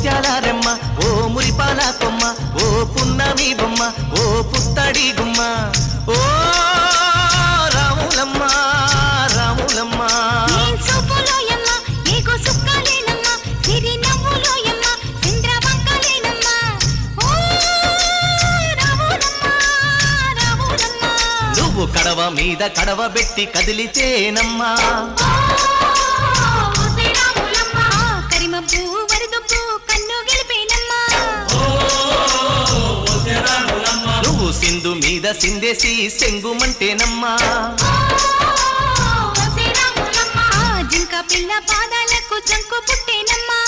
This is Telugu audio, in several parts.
ముత్యాల రెమ్మ ఓ మురిపాల కొమ్మ ఓ పున్నమి బొమ్మ ఓ పుత్తడి గుమ్మ ఓ రాములమ్మ రాములమ్మ నువ్వు కడవ మీద కడవ పెట్టి కదిలితేనమ్మా నువ్వు సింధు మీద సిందేసి సెంగుమంటేనమ్మా జింక పిల్ల పాదాలకు చంకు పుట్టేనమ్మా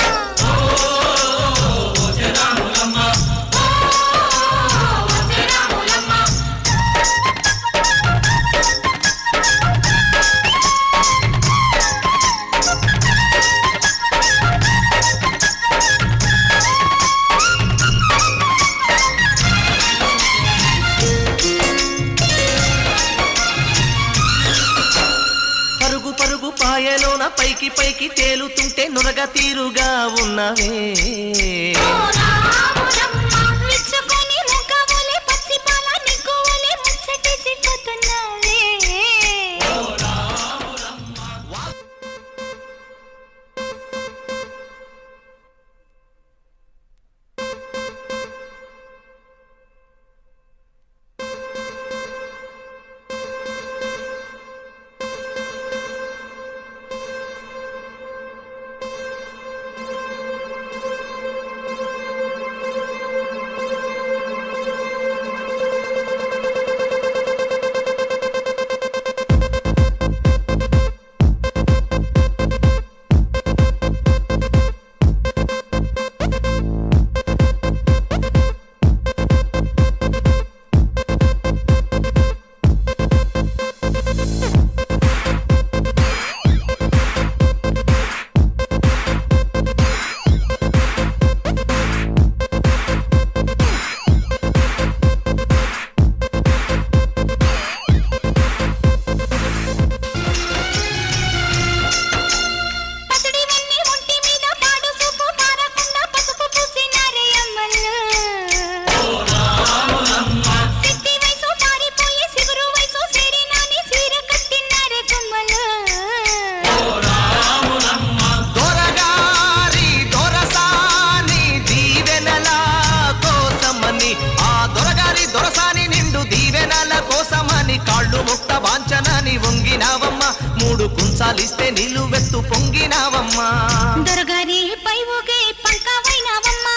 పాయలోన పైకి పైకి తేలుతుంటే నురగ తీరుగా ఉన్నవే వంగినావమ్మ మూడు కుంచాలిస్తే నీళ్లు వెత్తు పొంగినావమ్మా దొరగారి పై ఊగే పంకవైనావమ్మా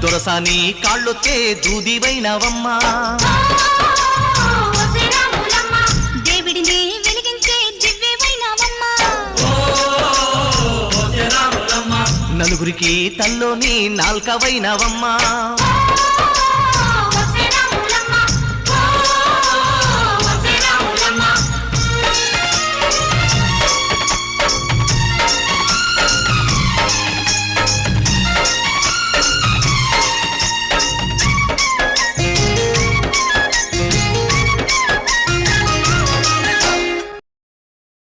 దొరసాని కాళ్ళొత్తే దూదివైనావమ్మా దేవుడిని వెలిగించే దివ్యవైనావమ్మా నలుగురికి తల్లోని నాల్కవైనావమ్మా